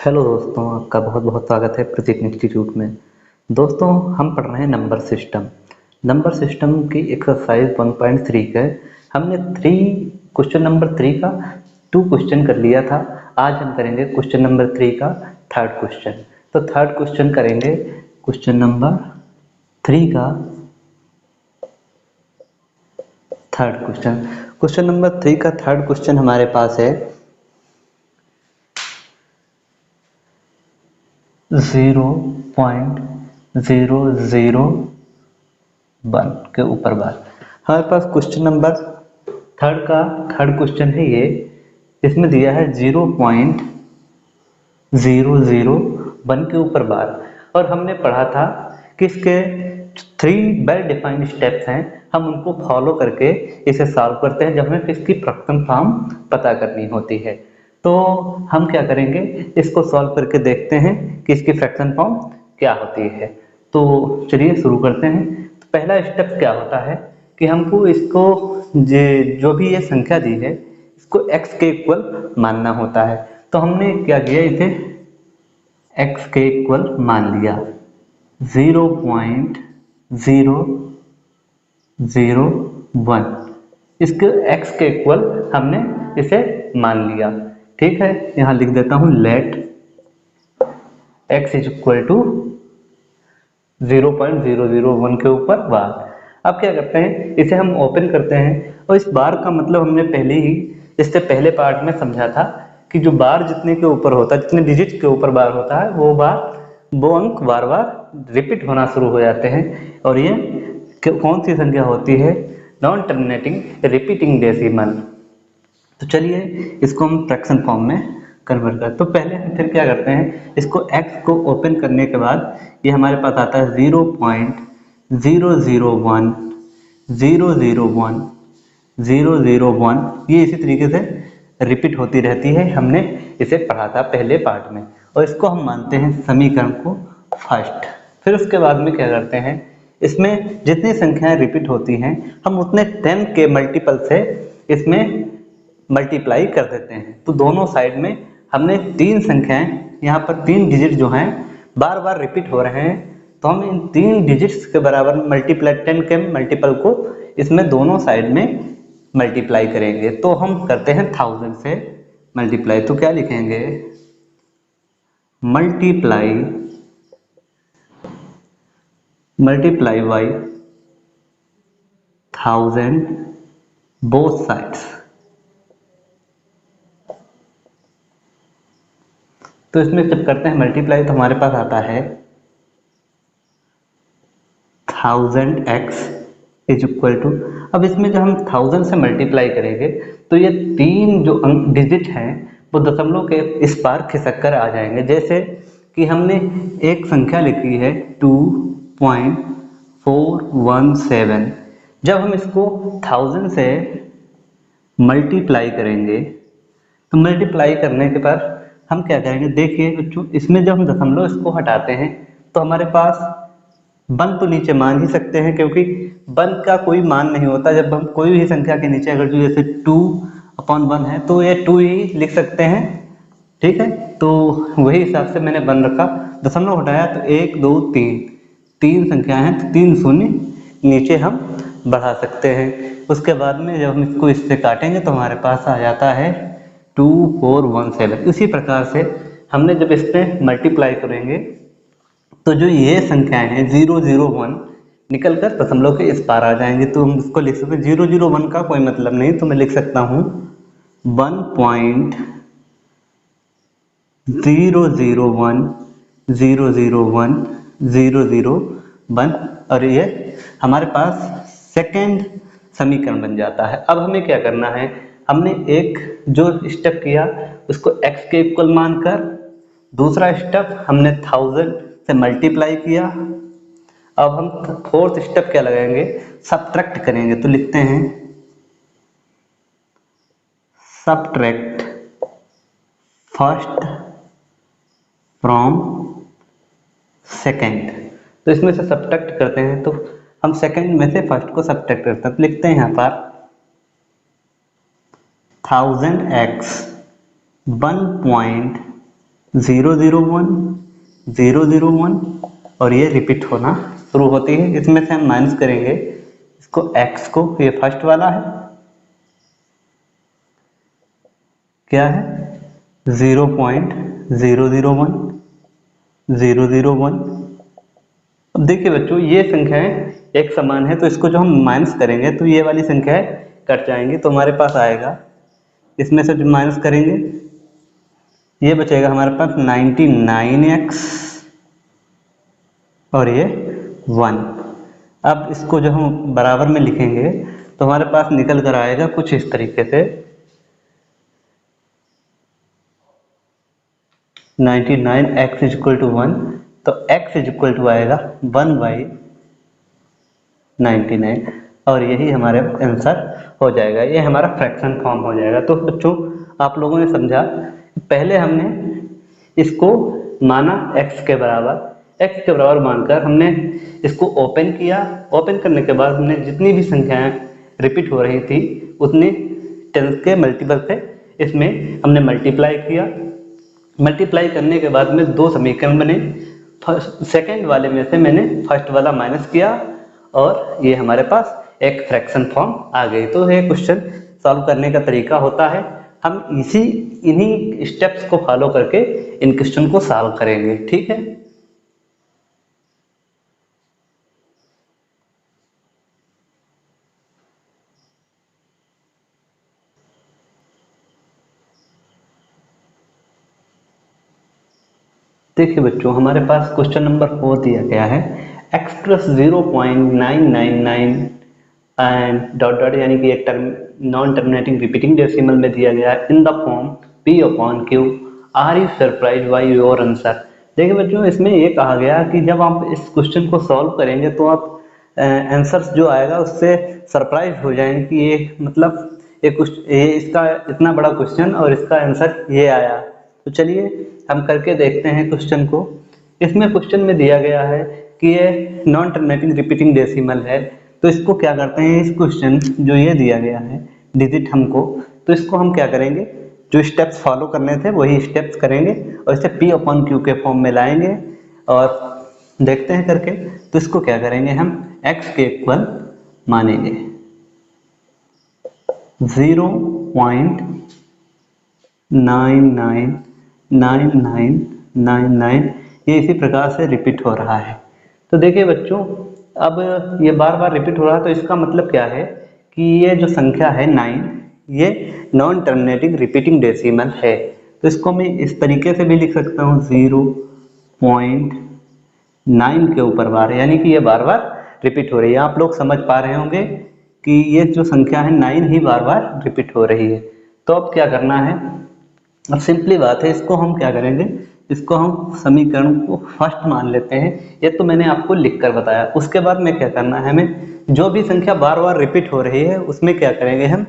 Hello दोस्तों, आपका बहुत बहुत स्वागत है प्रतीक इंस्टीट्यूट में। दोस्तों, हम पढ़ रहे हैं नंबर सिस्टम। नंबर सिस्टम की एक्सरसाइज 1.3 का हमने क्वेश्चन नंबर 3 का 2 क्वेश्चन कर लिया था। आज हम करेंगे क्वेश्चन नंबर 3 का थर्ड क्वेश्चन। तो थर्ड क्वेश्चन करेंगे क्वेश्चन नंबर 3 का थर्ड क्वेश्चन। क्वेश्चन नंबर 3 का थर्ड क्वेश्चन हमारे पास है 0.001 के ऊपर बार। हमारे पास क्वेश्चन नंबर थर्ड क्वेश्चन है ये। इसमें दिया है 0.001 के ऊपर बार। और हमने पढ़ा था कि इसके 3 वेल डिफाइंड स्टेप्स हैं, हम उनको फॉलो करके इसे सॉल्व करते हैं जब हमें इसकी फ्रैक्शन फॉर्म पता करनी होती है। तो हम क्या करेंगे, इसको सॉल्व करके देखते हैं कि इसकी फ्रैक्शन फॉर्म क्या होती है। तो चलिए शुरू करते हैं। तो पहला स्टेप क्या होता है कि हमको इसको जो भी ये संख्या दी है इसको x के इक्वल मानना होता है। तो हमने क्या किया, इसे x के इक्वल मान लिया। 0.001 इसके x के इक्वल हमने इसे मान लिया। ठीक है, यहां लिख देता हूं let x is equal to 0.001 के ऊपर बार। अब क्या करते हैं, इसे हम ओपन करते हैं। और इस बार का मतलब हमने पहले ही इससे पहले पार्ट में समझा था कि जो बार जितने के ऊपर होता है, जितने डिजिट के ऊपर बार होता है, वो अंक बार बार रिपीट होना शुरू हो जाते हैं। और ये कौन सी संख्या होती है? Non terminating repeating decimal. तो चलिए इसको हम फ्रैक्शन फॉर्म में कन्वर्ट करते हैं। तो पहले हम फिर क्या करते हैं, इसको x को ओपन करने के बाद ये हमारे पास आता है 0.001 ये इसी तरीके से रिपीट होती रहती है। हमने इसे पढ़ा था पहले पार्ट में। और इसको हम मानते हैं समीकरण को फर्स्ट। फिर उसके बाद में क्या करते हैं, इसमें जितनी संख्याएं रिपीट होती हैं हम उतने 10 के मल्टीपल से इसमें मल्टीप्लाई कर देते हैं। तो दोनों साइड में हमने 3 संख्याएं, यहाँ पर 3 डिजिट जो हैं बार बार रिपीट हो रहे हैं, तो हम इन 3 डिजिट्स के बराबर मल्टीप्लाई 10 के मल्टीपल को इसमें दोनों साइड में मल्टीप्लाई करेंगे। तो हम करते हैं 1000 से मल्टीप्लाई। तो क्या लिखेंगे, मल्टीप्लाई बाई 1000 बोथ साइड्स। तो इसमें जब करते हैं मल्टीप्लाई तो हमारे पास आता है 1000x इज इक्वल टू। अब इसमें जब हम 1000 से मल्टीप्लाई करेंगे तो ये 3 जो अंक डिजिट हैं वो दशमलव के इस पार खिसक कर आ जाएंगे। जैसे कि हमने एक संख्या लिखी है 2.417। जब हम इसको 1000 से मल्टीप्लाई करेंगे तो मल्टीप्लाई करने के बाद हम क्या करेंगे, देखिए बच्चों, इसमें जब हम दशमलव इसको हटाते हैं तो हमारे पास 1 तो नीचे मान ही सकते हैं, क्योंकि 1 का कोई मान नहीं होता। जब हम कोई भी संख्या के नीचे अगर जो जैसे 2/1 है तो ये 2 ही लिख सकते हैं। ठीक है, तो वही हिसाब से मैंने 1 रखा, दशमलव हटाया तो 1 2 3 संख्याएं हैं, तो 3 शून्य नीचे हम बढ़ा सकते हैं। उसके बाद में जब हम इसको इससे काटेंगे तो हमारे पास आ जाता है 2417। इसी प्रकार से हमने जब इस पर मल्टीप्लाई करेंगे तो जो ये संख्याएं हैं 001 निकल कर दशमलव के इस पार आ जाएंगे। तो हम इसको लिख सकते हैं, 001 का कोई मतलब नहीं, तो मैं लिख सकता हूँ 1.001 और ये हमारे पास सेकेंड समीकरण बन जाता है। अब हमें क्या करना है, हमने एक जो स्टेप किया उसको x के इक्वल मानकर, दूसरा स्टेप हमने 1000 से मल्टीप्लाई किया। अब हम फोर्थ स्टेप क्या लगाएंगे, सब्ट्रैक्ट करेंगे। तो लिखते हैं सब्ट्रैक्ट फर्स्ट फ्रॉम सेकेंड। तो इसमें से सब्ट्रैक्ट करते हैं तो हम सेकेंड में से फर्स्ट को सब्ट्रैक्ट करते हैं। तो लिखते हैं यहाँ पर 1000x 1.001 001 001 और ये रिपीट होना शुरू होती है। इसमें से हम माइनस करेंगे इसको x को, ये फर्स्ट वाला है क्या है 0.001 001। अब देखिए बच्चों ये संख्याएं एक समान है, तो इसको जो हम माइनस करेंगे तो ये वाली संख्याएं कट जाएंगी, तो हमारे पास आएगा, इसमें से जो माइनस करेंगे ये बचेगा हमारे पास 99x और ये 1। अब इसको जो हम बराबर में लिखेंगे तो हमारे पास निकल कर आएगा कुछ इस तरीके से 99x इज इक्वल टू 1, तो x इज इक्वल टू आएगा 1/99 और यही हमारे आंसर हो जाएगा। ये हमारा फ्रैक्शन फॉर्म हो जाएगा। तो बच्चों आप लोगों ने समझा, पहले हमने इसको माना x के बराबर मानकर हमने इसको ओपन किया। ओपन करने के बाद हमने जितनी भी संख्याएं रिपीट हो रही थी उतनी टेंस के मल्टीपल से इसमें हमने मल्टीप्लाई किया। मल्टीप्लाई करने के बाद में दो समीकरण बने, सेकंड वाले में से मैंने फर्स्ट वाला माइनस किया और ये हमारे पास एक फ्रैक्शन फॉर्म आ गई। तो ये क्वेश्चन सॉल्व करने का तरीका होता है। हम इन्हीं स्टेप्स को फॉलो करके इन क्वेश्चन को सॉल्व करेंगे, ठीक है। देखिए बच्चों हमारे पास क्वेश्चन नंबर 4 दिया गया है, x plus 0.999 and dot dot, यानी कि एक नॉन टर्मिनेटिंग रिपीटिंग डेसिमल में दिया गया है in the form p upon q। Are you surprise by your answer. देखिए बच्चों इसमें ये कहा गया कि जब आप इस क्वेश्चन को सॉल्व करेंगे तो आप आंसर्स जो आएगा उससे सरप्राइज हो जाएंगे कि ये मतलब ये इसका इतना बड़ा क्वेश्चन और इसका आंसर ये आया। तो चलिए हम करके देखते हैं क्वेश्चन को। इसमें क्वेश्चन में दिया गया है कि ये नॉन टर्मिनेटिंग रिपीटिंग डेसिमल है, तो इसको क्या करते हैं, इस क्वेश्चन जो ये दिया गया है डिजिट हमको, तो इसको हम क्या करेंगे, जो स्टेप्स फॉलो करने थे वही स्टेप्स करेंगे और इसे p अपॉन क्यू के फॉर्म में लाएंगे और देखते हैं करके। तो इसको क्या करेंगे, हम x के इक्वल मानेंगे 0.999999, ये इसी प्रकार से रिपीट हो रहा है। तो देखिए बच्चों अब ये बार बार रिपीट हो रहा है, तो इसका मतलब क्या है कि ये जो संख्या है 9 ये नॉन टर्मिनेटिंग रिपीटिंग डेसिमल है। तो इसको मैं इस तरीके से भी लिख सकता हूँ 0.9 के ऊपर बार, यानी कि ये बार बार रिपीट हो रही है। आप लोग समझ पा रहे होंगे कि ये जो संख्या है 9 ही बार बार रिपीट हो रही है। तो अब क्या करना है, अब सिंपली बात है, इसको हम क्या करेंगे, इसको हम समीकरण को फर्स्ट मान लेते हैं। ये तो मैंने आपको लिख कर बताया। उसके बाद में क्या करना है, हमें जो भी संख्या बार बार रिपीट हो रही है उसमें क्या करेंगे, हम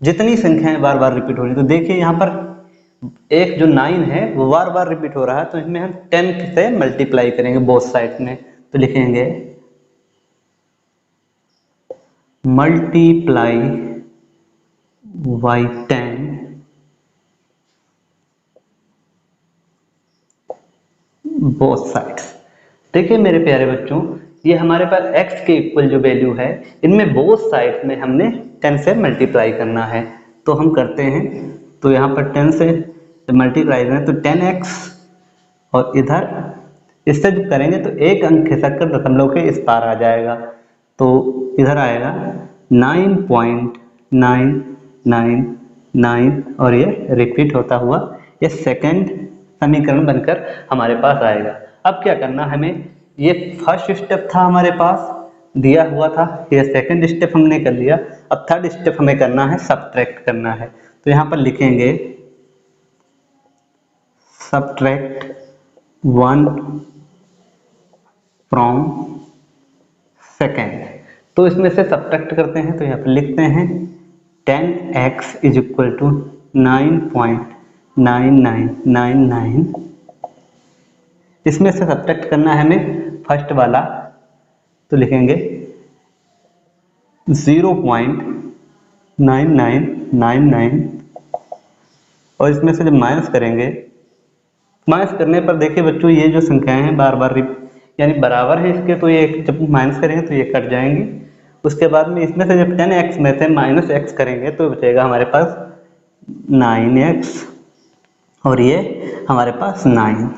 जितनी संख्याएं बार बार रिपीट हो रही है, तो देखिए यहाँ पर एक जो 9 है वो बार बार रिपीट हो रहा है, तो इसमें हम 10 से मल्टीप्लाई करेंगे बोथ साइड में। तो लिखेंगे मल्टीप्लाई बाई 10 बोथ साइड्स। देखिए मेरे प्यारे बच्चों ये हमारे पास x के इक्वल जो वैल्यू है इनमें बोथ साइड्स में हमने 10 से मल्टीप्लाई करना है। तो हम करते हैं, तो यहाँ पर 10 से मल्टीप्लाई करें तो 10x और इधर इससे जो करेंगे तो एक अंक खिसक कर दशमलव के इस पार आ जाएगा, तो इधर आएगा 9.999 और ये रिपीट होता हुआ ये सेकंड समीकरण बनकर हमारे पास आएगा। अब क्या करना, हमें ये फर्स्ट स्टेप था हमारे पास दिया हुआ था, ये सेकंड स्टेप हमने कर लिया। अब थर्ड स्टेप हमें करना है, सब्ट्रैक्ट करना है। तो यहाँ पर लिखेंगे सब्ट्रैक्ट 1 फ्रॉम सेकेंड। तो इसमें से सब्ट्रैक्ट करते हैं, तो यहाँ पर लिखते हैं 10x इज इक्वल टू 9.9999। इसमें से सब्ट्रैक्ट करना है हमें फर्स्ट वाला, तो लिखेंगे 0.9999 और इसमें से जब माइनस करेंगे माइनस करने पर देखिए बच्चों ये जो संख्याएं हैं बार बार यानी बराबर है इसके, तो ये जब माइनस करेंगे तो ये कट जाएंगी। उसके बाद में इसमें से जब 10x में से माइनस x करेंगे तो बचेगा हमारे पास 9x और ये हमारे पास 9।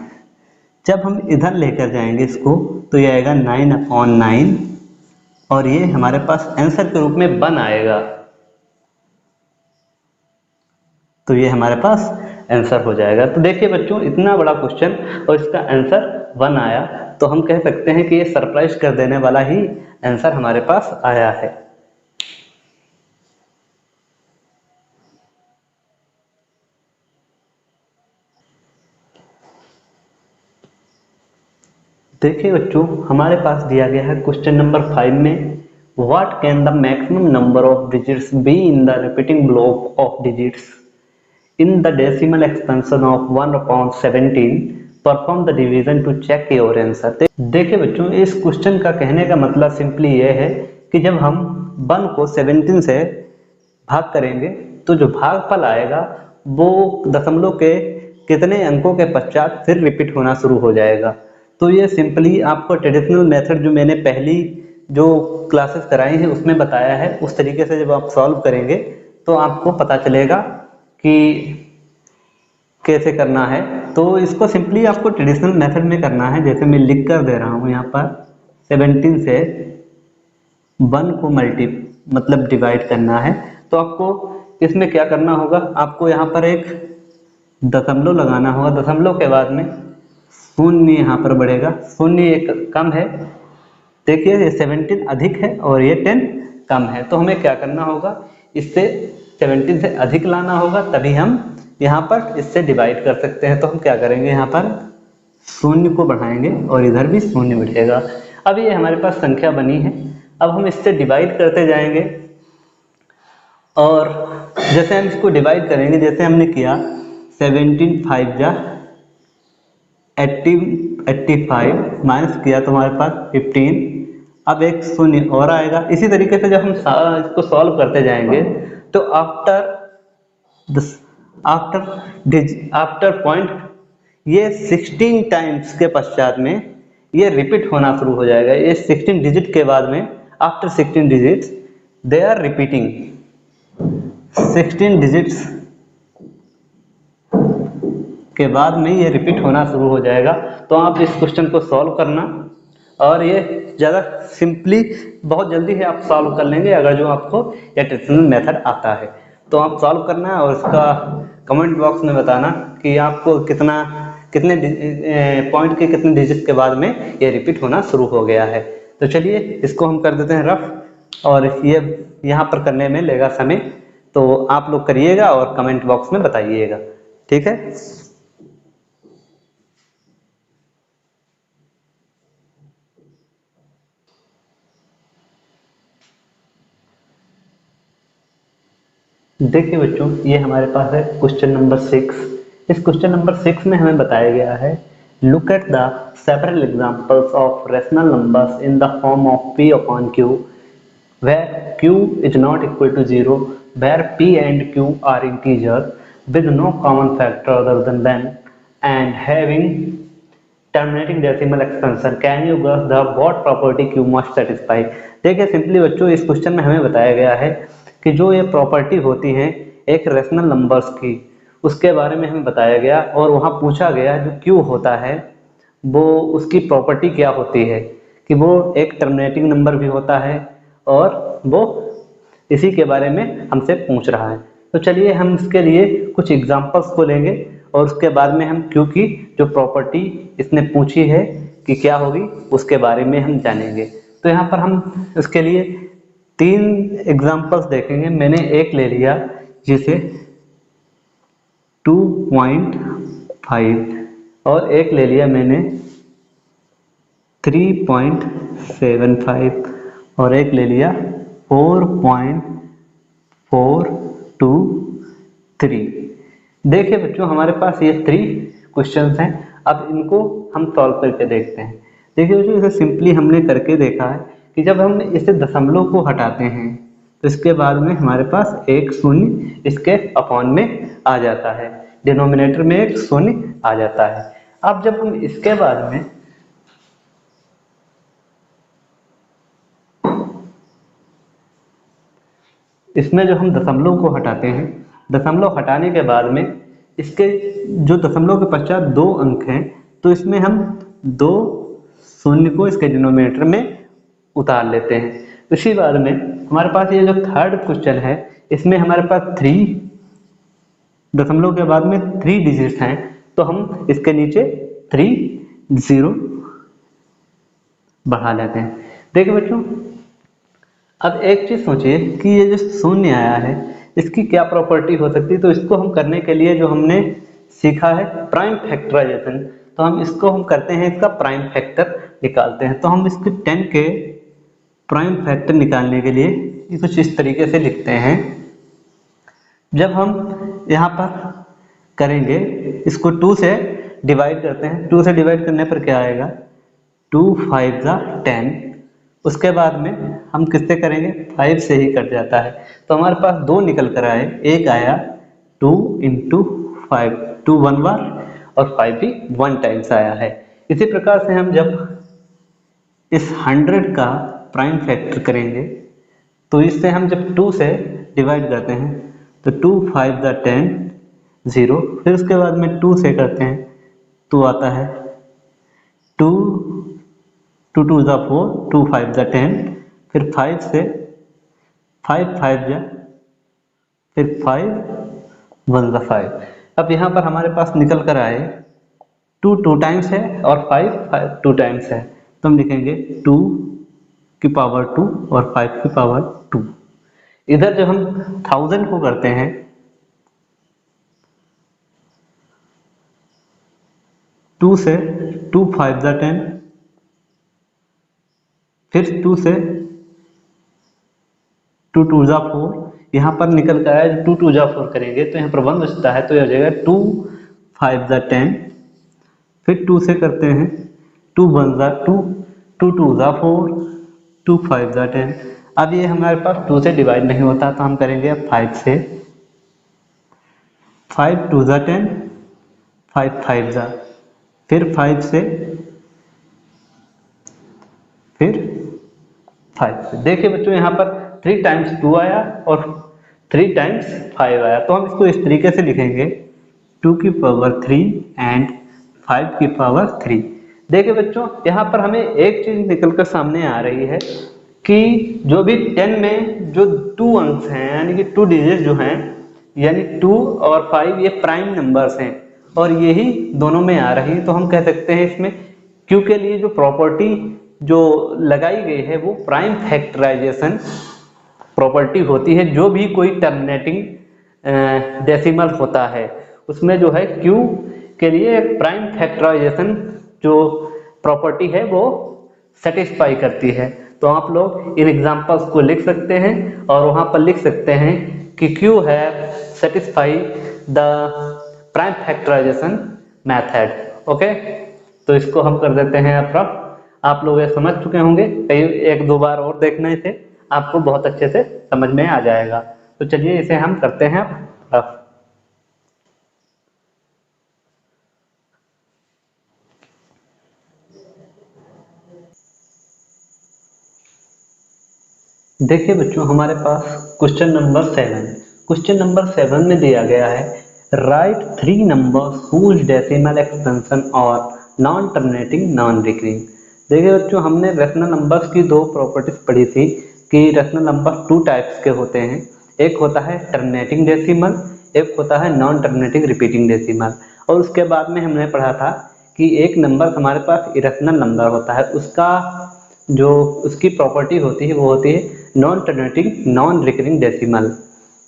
जब हम इधर लेकर जाएंगे इसको तो ये आएगा 9/9 और ये हमारे पास आंसर के रूप में 1 आएगा। तो ये हमारे पास आंसर हो जाएगा। तो देखिए बच्चों इतना बड़ा क्वेश्चन और इसका आंसर 1 आया, तो हम कह सकते हैं कि ये सरप्राइज कर देने वाला ही आंसर हमारे पास आया है। देखिए बच्चों हमारे पास दिया गया है क्वेश्चन नंबर 5 में, what can the maximum number of digits be in the repeating block of digits in the decimal expansion of 1/17, perform the division to check your answer। देखिए बच्चों इस क्वेश्चन का कहने का मतलब सिंपली ये है कि जब हम 1 को 17 से भाग करेंगे तो जो भागफल आएगा वो दशमलव के कितने अंकों के पश्चात फिर रिपीट होना शुरू हो जाएगा। तो ये सिंपली आपको ट्रेडिशनल मेथड जो मैंने पहली जो क्लासेस कराई हैं उसमें बताया है, उस तरीके से जब आप सॉल्व करेंगे तो आपको पता चलेगा कि कैसे करना है। तो इसको सिंपली आपको ट्रेडिशनल मेथड में करना है, जैसे मैं लिख कर दे रहा हूँ यहाँ पर 17 से 1 को मतलब डिवाइड करना है। तो आपको इसमें क्या करना होगा, आपको यहाँ पर एक दशमलव लगाना होगा, दशमलव के बाद में शून्य यहाँ पर बढ़ेगा, शून्य एक कम है। देखिए ये 17 अधिक है और ये 10 कम है, तो हमें क्या करना होगा, इससे 17 से अधिक लाना होगा, तभी हम यहाँ पर इससे डिवाइड कर सकते हैं। तो हम क्या करेंगे, यहाँ पर शून्य को बढ़ाएंगे और इधर भी शून्य बढ़ेगा। अब ये हमारे पास संख्या बनी है, अब हम इससे डिवाइड करते जाएंगे और जैसे हम इसको डिवाइड करेंगे, जैसे हमने किया 17 5 जा 85 माइनस किया तो हमारे पास 15, अब एक शून्य और आएगा। इसी तरीके से जब हम इसको सॉल्व करते जाएंगे तो आफ्टर पॉइंट ये 16 टाइम्स के पश्चात में ये रिपीट होना शुरू हो जाएगा। ये 16 डिजिट के बाद में after 16 digits they are repeating, 16 digits के बाद में ये रिपीट होना शुरू हो जाएगा। तो आप इस क्वेश्चन को सॉल्व करना, और ये ज़्यादा सिंपली बहुत जल्दी ही आप सॉल्व कर लेंगे अगर जो आपको ये ट्रेडिशनल मेथड आता है। तो आप सॉल्व करना और इसका कमेंट बॉक्स में बताना कि आपको कितने पॉइंट के कितने डिजिट के बाद में ये रिपीट होना शुरू हो गया है। तो चलिए इसको हम कर देते हैं रफ, और ये यहाँ पर करने में लेगा समय, तो आप लोग करिएगा और कमेंट बॉक्स में बताइएगा, ठीक है। देखिए बच्चों ये हमारे पास है क्वेश्चन नंबर 6। इस क्वेश्चन नंबर 6 में हमें बताया गया है, look at the several examples of rational numbers in the form of p upon q where q is not equal to 0, where p and q are integers with no common factor other than them and having terminating decimal expansion, can you guess the what property q must satisfy। देखिए simply बच्चों इस question में हमें बताया गया है कि जो ये प्रॉपर्टी होती है एक रैशनल नंबर्स की, उसके बारे में हमें बताया गया और वहाँ पूछा गया जो क्यू होता है वो उसकी प्रॉपर्टी क्या होती है, कि वो एक टर्मिनेटिंग नंबर भी होता है और वो इसी के बारे में हमसे पूछ रहा है। तो चलिए हम इसके लिए कुछ एग्जांपल्स को लेंगे और उसके बाद में हम क्यू की जो प्रॉपर्टी इसने पूछी है कि क्या होगी उसके बारे में हम जानेंगे। तो यहाँ पर हम इसके लिए 3 एग्जांपल्स देखेंगे। मैंने एक ले लिया जिसे 2.5 और एक ले लिया मैंने 3.75 और एक ले लिया 4.423। देखिए बच्चों हमारे पास ये 3 क्वेश्चंस हैं, अब इनको हम सॉल्व करके देखते हैं। देखिए बच्चों इसे सिंपली हमने करके देखा है कि जब हम इसे दशमलव को हटाते हैं तो इसके बाद में हमारे पास एक शून्य इसके अपॉन में आ जाता है, डिनोमिनेटर में एक शून्य आ जाता है। अब जब हम इसके बाद में इसमें जो हम दशमलव को हटाते हैं, दशमलव हटाने के बाद में इसके जो दशमलव के पश्चात 2 अंक हैं, तो इसमें हम 2 शून्य को इसके डिनोमिनेटर में उतार लेते हैं। इसी बार में हमारे पास ये जो थर्ड क्वेश्चन है, इसमें हमारे पास 3 दशमलव के बाद में 3 डिजिट्स हैं, तो हम इसके नीचे 3 0 बढ़ा लेते हैं। देखिए बच्चों, अब एक चीज सोचिए कि ये जो शून्य आया है इसकी क्या प्रॉपर्टी हो सकती है। तो इसको हम करने के लिए जो हमने सीखा है प्राइम फैक्टराइजेशन, तो हम इसको हम करते हैं, इसका प्राइम फैक्टर निकालते हैं। तो हम इसके 10 के प्राइम फैक्टर निकालने के लिए कुछ इस तरीके से लिखते हैं। जब हम यहाँ पर करेंगे, इसको 2 से डिवाइड करते हैं, 2 से डिवाइड करने पर क्या आएगा, 2 5 10। उसके बाद में हम किससे करेंगे, 5 से ही कट जाता है। तो हमारे पास 2 निकल कर आए, एक आया 2 × 5, 2 1 बार और 5 भी 1 टाइम्स आया है। इसी प्रकार से हम जब इस 100 का प्राइम फैक्टर करेंगे, तो इससे हम जब 2 से डिवाइड करते हैं तो 2 5 10 0, फिर उसके बाद में 2 से करते हैं तो आता है 2 2 2 4, 2 5 10, फिर 5 से 5 5 फिर 5 1 5। अब यहाँ पर हमारे पास निकल कर आए 2 2 टाइम्स है और 5 5 2 टाइम्स है, तो हम लिखेंगे 2 की पावर 2 और 5 की पावर 2। इधर जब हम 1000 को करते हैं, टू से 2 5 10, फिर 2 से 2 2 4, यहाँ पर निकल कर आया 2 2 4 करेंगे तो यहाँ पर 1 बचता है, तो यह हो जाएगा 2 5 10। फिर 2 से करते हैं 2 1 2, 2 2 4, 2 5 10। अब ये हमारे पास 2 से डिवाइड नहीं होता, तो हम करेंगे 5 से, 5 2 10, 5 5, फिर 5 से, फिर 5 से। देखिए बच्चों, यहाँ पर 3 टाइम्स 2 आया और 3 टाइम्स 5 आया, तो हम इसको इस तरीके से लिखेंगे 2 की पावर 3 एंड 5 की पावर 3। देखिए बच्चों, यहाँ पर हमें एक चीज निकलकर सामने आ रही है कि जो भी 10 में जो 2 अंक हैं, यानी कि 2 डिजिट जो हैं, यानी 2 और 5 ये प्राइम नंबर्स हैं और यही दोनों में आ रही है। तो हम कह सकते हैं इसमें क्यू के लिए जो प्रॉपर्टी जो लगाई गई है वो प्राइम फैक्टराइजेशन प्रॉपर्टी होती है। जो भी कोई टर्मिनेटिंग डेसिमल होता है उसमें जो है क्यू के लिए प्राइम फैक्टराइजेशन जो प्रॉपर्टी है वो सेटिस्फाई करती है। तो आप लोग इन एग्जांपल्स को लिख सकते हैं और वहां पर लिख सकते हैं कि क्यू है satisfy the prime factorization method. Okay, तो इसको हम कर देते हैं अप्रॉक्स। आप लोग ये समझ चुके होंगे, कई 1-2 बार और देखने से आपको बहुत अच्छे से समझ में आ जाएगा। तो चलिए इसे हम करते हैं अब। देखिए बच्चों, हमारे पास क्वेश्चन नंबर 7, क्वेश्चन नंबर 7 में दिया गया है right 3 numbers whose decimal expansion और नॉन टर्मिनेटिंग नॉन रिकरिंग। देखिए बच्चों, हमने रेशनल नंबर्स की 2 प्रॉपर्टीज पढ़ी थी कि रेशनल नंबर 2 टाइप्स के होते हैं, एक होता है टर्मिनेटिंग डेसिमल, एक होता है नॉन टर्मिनेटिंग रिपीटिंग डेसिमल। और उसके बाद में हमने पढ़ा था कि एक नंबर हमारे पास इरेशनल नंबर होता है, उसका जो उसकी प्रॉपर्टी होती है वो होती है non terminating non recurring decimal.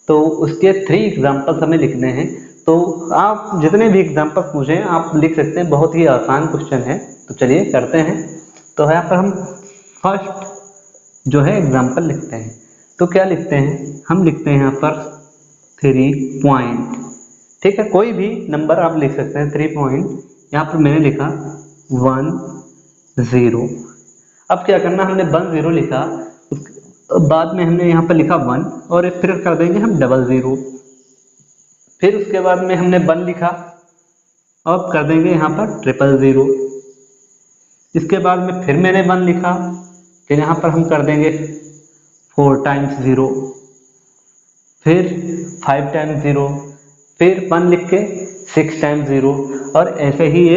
तो उसके 3 एग्जांपल्स हमें लिखने हैं। तो आप जितने भी एग्जांपल्स पूछें आप लिख सकते हैं, बहुत ही आसान क्वेश्चन है। तो चलिए करते हैं। तो यहाँ पर हम फर्स्ट जो है एग्जांपल लिखते हैं। तो क्या लिखते हैं, हम लिखते हैं यहाँ पर 3 पॉइंट। ठीक है, कोई भी नंबर आप लिख सकते हैं 3 पॉइंट। यहाँ पर मैंने लिखा 1 0। अब क्या करना, हमने 1 0 लिखा, बाद में हमने यहाँ पर लिखा 1 और फिर कर देंगे हम 0 0। फिर उसके बाद में हमने 1 लिखा, अब कर देंगे यहाँ पर 000। इसके बाद में फिर मैंने 1 लिखा, फिर यहाँ पर हम कर देंगे 4 टाइम्स 0, फिर 5 टाइम्स 0, फिर 1 लिख के 6 टाइम्स 0, और ऐसे ही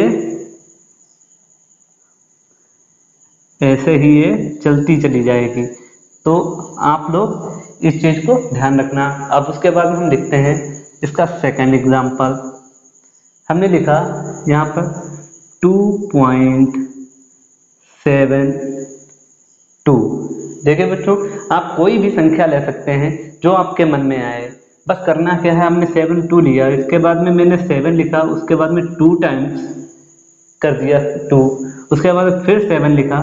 ये चलती चली जाएगी। तो आप लोग इस चीज़ को ध्यान रखना। अब उसके बाद में हम लिखते हैं इसका सेकंड एग्जाम्पल। हमने लिखा यहाँ पर 2.72। देखिए बच्चों, आप कोई भी संख्या ले सकते हैं जो आपके मन में आए। बस करना क्या है, हमने 7 लिया, इसके बाद में मैंने 7 लिखा, उसके बाद में 2 टाइम्स कर दिया 2, उसके बाद फिर 7 लिखा,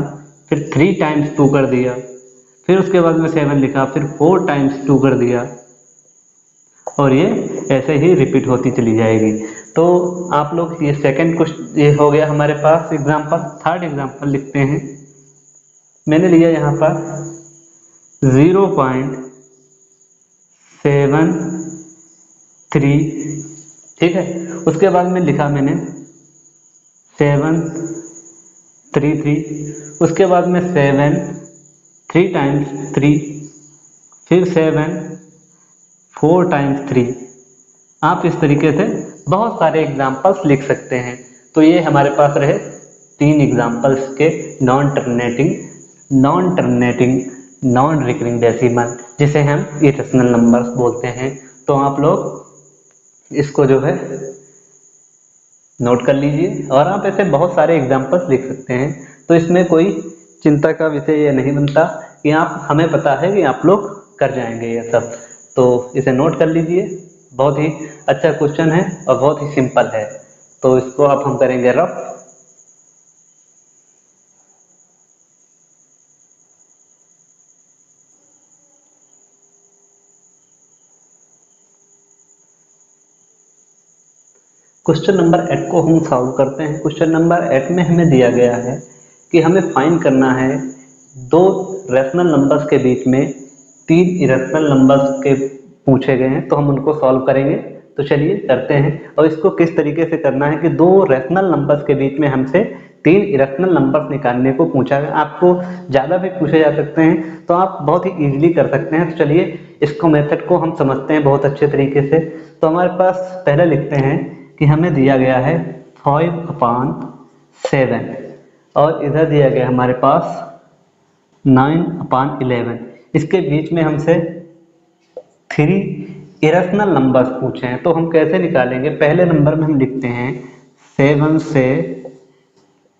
फिर 3 टाइम्स 2 कर दिया, फिर उसके बाद में 7 लिखा, फिर 4 टाइम्स 2 कर दिया, और ये ऐसे ही रिपीट होती चली जाएगी। तो आप लोग ये सेकंड क्वेश्चन ये हो गया हमारे पास एग्जाम्पल। थर्ड एग्जाम्पल लिखते हैं। मैंने लिया यहाँ पर 0.73, ठीक है। उसके बाद में लिखा मैंने 733, उसके बाद में 7 3 टाइम्स 3, फिर 7 4 टाइम्स 3। आप इस तरीके से बहुत सारे एग्जाम्पल्स लिख सकते हैं। तो ये हमारे पास रहे 3 एग्जाम्पल्स के non terminating non recurring decimal, जिसे हम इरेशनल नंबर्स बोलते हैं। तो आप लोग इसको जो है नोट कर लीजिए, और आप ऐसे बहुत सारे एग्जाम्पल्स लिख सकते हैं। तो इसमें कोई चिंता का विषय ये नहीं बनता कि आप, हमें पता है कि आप लोग कर जाएंगे ये सब। तो इसे नोट कर लीजिए, बहुत ही अच्छा क्वेश्चन है और बहुत ही सिंपल है। तो इसको अब हम करेंगे रफ। क्वेश्चन नंबर 8 को हम सॉल्व करते हैं। क्वेश्चन नंबर 8 में हमें दिया गया है कि हमें फाइंड करना है 2 रैशनल नंबर्स के बीच में 3 इरेशनल नंबर्स के पूछे गए हैं। तो हम उनको सॉल्व करेंगे। तो चलिए करते हैं। और इसको किस तरीके से करना है कि 2 रैशनल नंबर्स के बीच में हमसे 3 इरेशनल नंबर्स निकालने को पूछा गया। आपको ज़्यादा भी पूछे जा सकते हैं, तो आप बहुत ही ईजिली कर सकते हैं। तो चलिए इसको मेथड को हम समझते हैं बहुत अच्छे तरीके से। तो हमारे पास पहले लिखते हैं कि हमें दिया गया है 5/7, और इधर दिया गया हमारे पास 9/11। इसके बीच में हमसे 3 इरेशनल नंबर्स पूछे हैं। तो हम कैसे निकालेंगे? पहले नंबर में हम लिखते हैं 7 से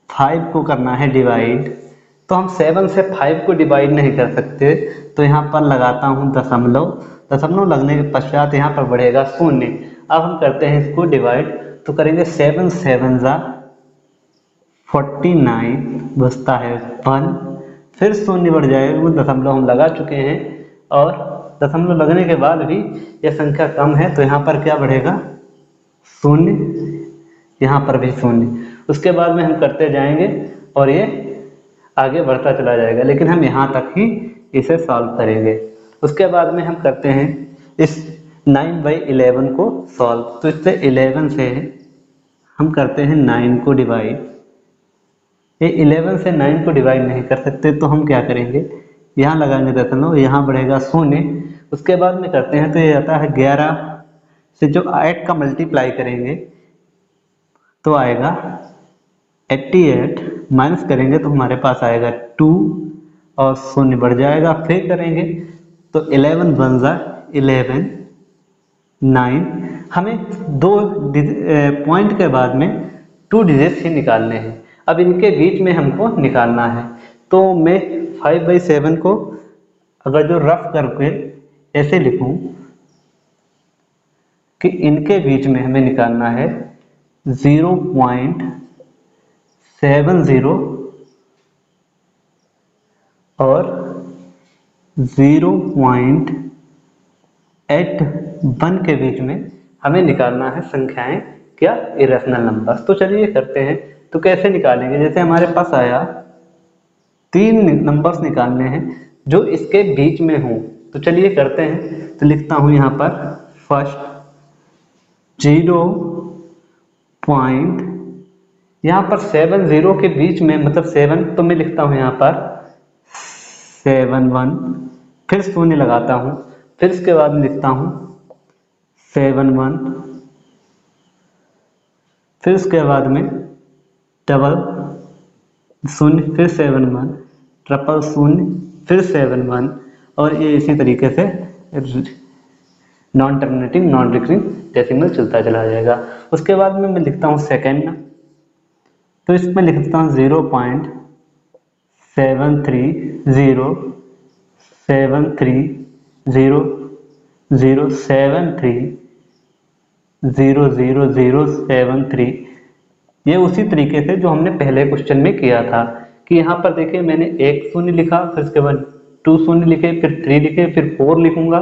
5 को करना है डिवाइड। तो हम 7 से 5 को डिवाइड नहीं कर सकते, तो यहाँ पर लगाता हूँ दशमलव। दशमलव लगने के पश्चात यहाँ पर बढ़ेगा 0। अब हम करते हैं इसको डिवाइड। तो करेंगे 7 7 जा 49, बचता है 1, फिर 0 बढ़ जाएगा, वो दशमलव हम लगा चुके हैं। और दशमलव लगने के बाद भी यह संख्या कम है, तो यहाँ पर क्या बढ़ेगा? 0, यहाँ पर भी 0। उसके बाद में हम करते जाएंगे और ये आगे बढ़ता चला जाएगा, लेकिन हम यहाँ तक ही इसे सॉल्व करेंगे। उसके बाद में हम करते हैं इस 9/11 को सॉल्व। तो इससे 11 से हम करते हैं 9 को डिवाइड। ये 11 से 9 को डिवाइड नहीं कर सकते, तो हम क्या करेंगे? यहाँ लगाएंगे दशमलव, यहाँ बढ़ेगा 0। उसके बाद में करते हैं तो ये आता है 11 से जो 8 का मल्टीप्लाई करेंगे तो आएगा 88, माइनस करेंगे तो हमारे पास आएगा 2 और 0 बढ़ जाएगा। फिर करेंगे तो 11 बन जा 11, 9। हमें 2 पॉइंट के बाद में 2 डिजिट्स ही निकालने हैं। अब इनके बीच में हमको निकालना है। तो मैं 5/7 को अगर जो रफ करके ऐसे लिखूं कि इनके बीच में हमें निकालना है 0.70 और 0.81 के बीच में हमें निकालना है संख्याएं, क्या? Irrational numbers. तो चलिए करते हैं। तो कैसे निकालेंगे? जैसे हमारे पास आया 3 नंबर्स निकालने हैं जो इसके बीच में हों। तो चलिए करते हैं। तो लिखता हूं यहाँ पर फर्स्ट पॉइंट, यहाँ पर 7 0 के बीच में, मतलब 7, तो मैं लिखता हूँ यहाँ पर 7 1, फिर शून्य लगाता हूँ, फिर इसके बाद में लिखता हूँ 7 1, फिर उसके बाद में डबल शून्य, फिर 7 1, ट्रिपल शून्य, फिर 7 1, और ये इसी तरीके से non terminating non recurring decimal चलता चला जाएगा। उसके बाद में मैं लिखता हूँ सेकेंड, तो इसमें लिखता हूँ 0.730730730073, ये उसी तरीके से जो हमने पहले क्वेश्चन में किया था कि यहाँ पर देखिए मैंने एक शून्य लिखा, फिर उसके बाद 2 शून्य लिखे, फिर 3 लिखे, फिर 4 लिखूंगा,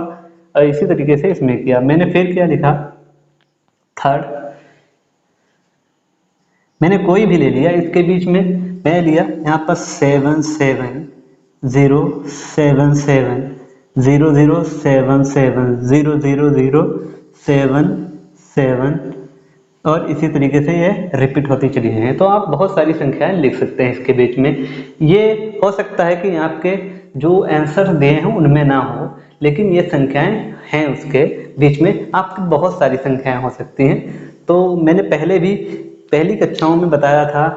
और इसी तरीके से इसमें किया मैंने। फिर क्या लिखा, थर्ड, मैंने कोई भी ले लिया, इसके बीच में मैं लिया यहाँ पर 7 7 0 7 7 0 0 7 7 0 0 0 7 7, और इसी तरीके से ये रिपीट होती चली हैं। तो आप बहुत सारी संख्याएं लिख सकते हैं इसके बीच में। ये हो सकता है कि आपके जो आंसर दिए हैं उनमें ना हो, लेकिन ये संख्याएं हैं उसके बीच में, आपकी बहुत सारी संख्याएं हो सकती हैं। तो मैंने पहले भी पहली कक्षाओं में बताया था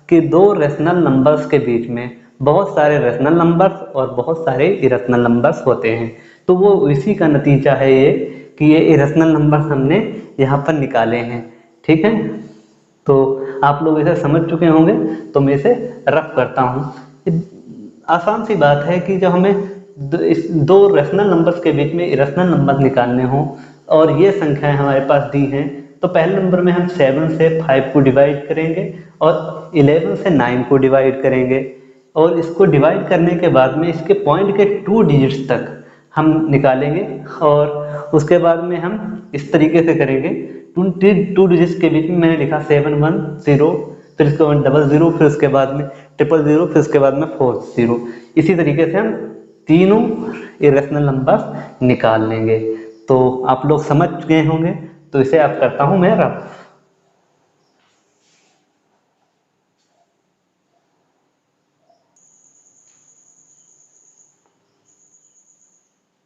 कि दो रेशनल नंबर्स के बीच में बहुत सारे रेशनल नंबर्स और बहुत सारे इरेशनल नंबर्स होते हैं। तो वो इसी का नतीजा है ये कि ये इरेशनल नंबर्स हमने यहाँ पर निकाले हैं। ठीक है, तो आप लोग इसे समझ चुके होंगे, तो मैं इसे रफ करता हूँ। आसान सी बात है कि जब हमें दो रेशनल नंबर्स के बीच में इरेशनल नंबर निकालने हों और ये संख्याएं हमारे पास दी हैं, तो पहले नंबर में हम 7 से 5 को डिवाइड करेंगे और 11 से 9 को डिवाइड करेंगे, और इसको डिवाइड करने के बाद में इसके पॉइंट के 2 डिजिट्स तक हम निकालेंगे, और उसके बाद में हम इस तरीके से करेंगे। 2 डिजिट्स के बीच में मैंने लिखा 7 1 0, फिर इसके बाद 00, फिर उसके बाद में 000, फिर उसके बाद में 40। इसी तरीके से हम तीनों इरेशनल नंबर निकाल लेंगे। तो आप लोग समझ गए होंगे, तो इसे आप करता हूं मैं रफ।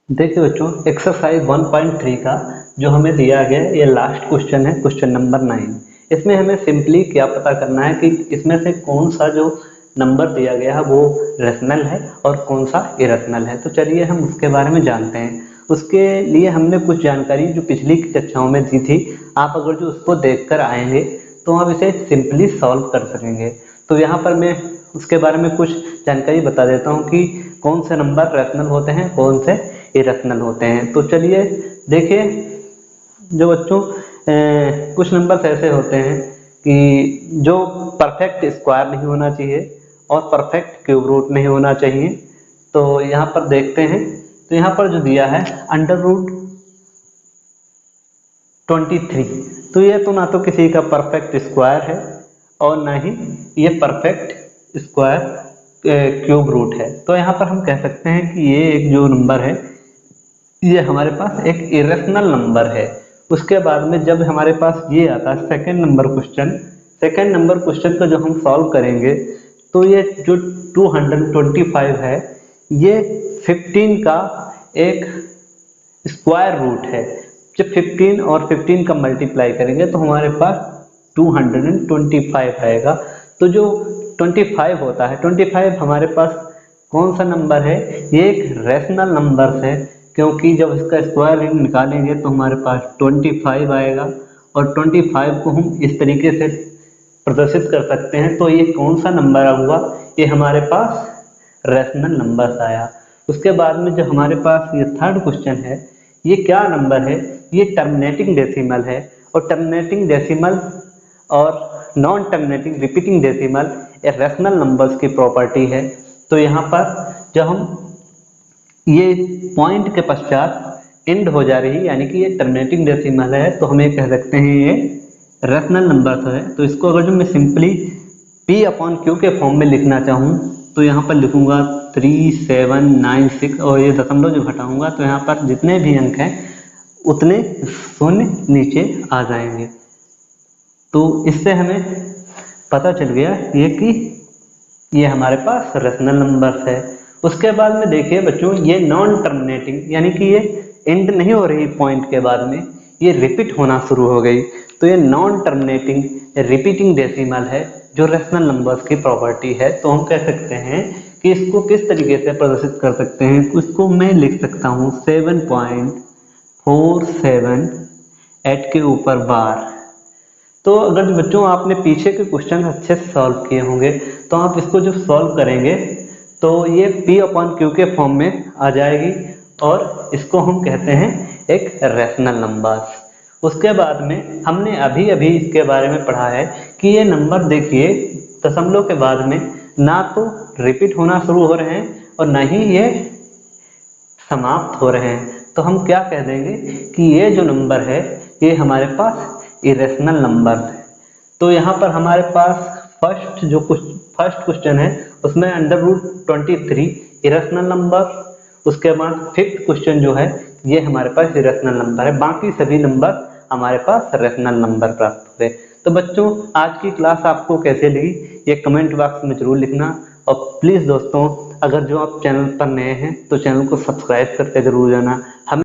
देखिए बच्चों, एक्सरसाइज 1.3 का जो हमें दिया गया है, ये लास्ट क्वेश्चन है, क्वेश्चन नंबर 9। इसमें हमें सिंपली क्या पता करना है कि इसमें से कौन सा जो नंबर दिया गया है वो रेशनल है और कौन सा इरेशनल है। तो चलिए हम उसके बारे में जानते हैं। उसके लिए हमने कुछ जानकारी जो पिछली कक्षाओं में दी थी, आप अगर जो उसको देखकर आएंगे तो आप इसे सिंपली सॉल्व कर सकेंगे। तो यहाँ पर मैं उसके बारे में कुछ जानकारी बता देता हूँ कि कौन से नंबर रेशनल होते हैं, कौन से इरेशनल होते हैं। तो चलिए देखिए, जो बच्चों कुछ नंबर्स ऐसे होते हैं कि जो परफेक्ट स्क्वायर नहीं होना चाहिए और परफेक्ट क्यूब रूट नहीं होना चाहिए। तो यहाँ पर देखते हैं, तो यहाँ पर जो दिया है √23, तो ये तो ना तो किसी का परफेक्ट स्क्वायर है और ना ही ये परफेक्ट स्क्वायर क्यूब रूट है। तो यहाँ पर हम कह सकते हैं कि ये एक जो नंबर है ये हमारे पास एक इरेशनल नंबर है। उसके बाद में जब हमारे पास ये आता है सेकंड नंबर क्वेश्चन को जो हम सॉल्व करेंगे, तो ये जो 225 है ये 15 का एक स्क्वायर रूट है। जब 15 और 15 का मल्टीप्लाई करेंगे तो हमारे पास 225 आएगा। तो जो 25 होता है, 25 हमारे पास कौन सा नंबर है, ये एक रेशनल नंबर है, क्योंकि जब इसका स्क्वायर रूट निकालेंगे तो हमारे पास 25 आएगा, और 25 को हम इस तरीके से प्रदर्शित कर सकते हैं। तो ये कौन सा नंबर हुआ, ये हमारे पास रेशनल नंबर आया। उसके बाद में जो हमारे पास ये थर्ड क्वेश्चन है, ये क्या नंबर है, ये टर्मिनेटिंग डेसिमल है, और टर्मिनेटिंग डेसिमल और नॉन टर्मिनेटिंग रिपीटिंग डेसिमल ये रेशनल नंबर्स की प्रॉपर्टी है। तो यहाँ पर जब हम ये पॉइंट के पश्चात एंड हो जा रही, यानी कि ये टर्मिनेटिंग डेसिमल है, तो हम ये कह सकते हैं ये रेशनल नंबर है। तो इसको अगर जो मैं सिंपली P/Q के फॉर्म में लिखना चाहूँ तो यहाँ पर लिखूँगा 3796, और ये दशमलव जो घटाऊँगा तो यहाँ पर जितने भी अंक हैं उतने शून्य नीचे आ जाएंगे। तो इससे हमें पता चल गया ये कि ये हमारे पास रेशनल नंबर्स है। उसके बाद में देखिए बच्चों, ये नॉन टर्मिनेटिंग यानी कि ये एंड नहीं हो रही पॉइंट के बाद में, ये रिपीट होना शुरू हो गई, तो ये नॉन टर्मिनेटिंग रिपीटिंग डेसिमल है जो रेशनल नंबर्स की प्रॉपर्टी है। तो हम कह सकते हैं कि इसको किस तरीके से प्रदर्शित कर सकते हैं, उसको मैं लिख सकता हूँ 7.47 8 के ऊपर बार। तो अगर बच्चों आपने पीछे के क्वेश्चन अच्छे से सॉल्व किए होंगे तो आप इसको जब सॉल्व करेंगे तो ये P/Q के फॉर्म में आ जाएगी और इसको हम कहते हैं एक रेशनल नंबर। उसके बाद में हमने अभी अभी इसके बारे में पढ़ा है कि ये नंबर देखिए दशमलव के बाद में ना तो रिपीट होना शुरू हो रहे हैं और ना ही ये समाप्त हो रहे हैं। तो हम क्या कह देंगे कि ये जो नंबर है ये हमारे पास इरेशनल नंबर है। तो यहाँ पर हमारे पास फर्स्ट क्वेश्चन है उसमें √23 इरेशनल नंबर, उसके बाद फिफ्थ क्वेश्चन जो है ये हमारे पास इरेशनल नंबर है, बाकी सभी नंबर हमारे पास रेशनल नंबर प्राप्त हुए। तो बच्चों आज की क्लास आपको कैसे लगी ये कमेंट बॉक्स में जरूर लिखना, और प्लीज़ दोस्तों अगर जो आप चैनल पर नए हैं तो चैनल को सब्सक्राइब करके जरूर जाना। हम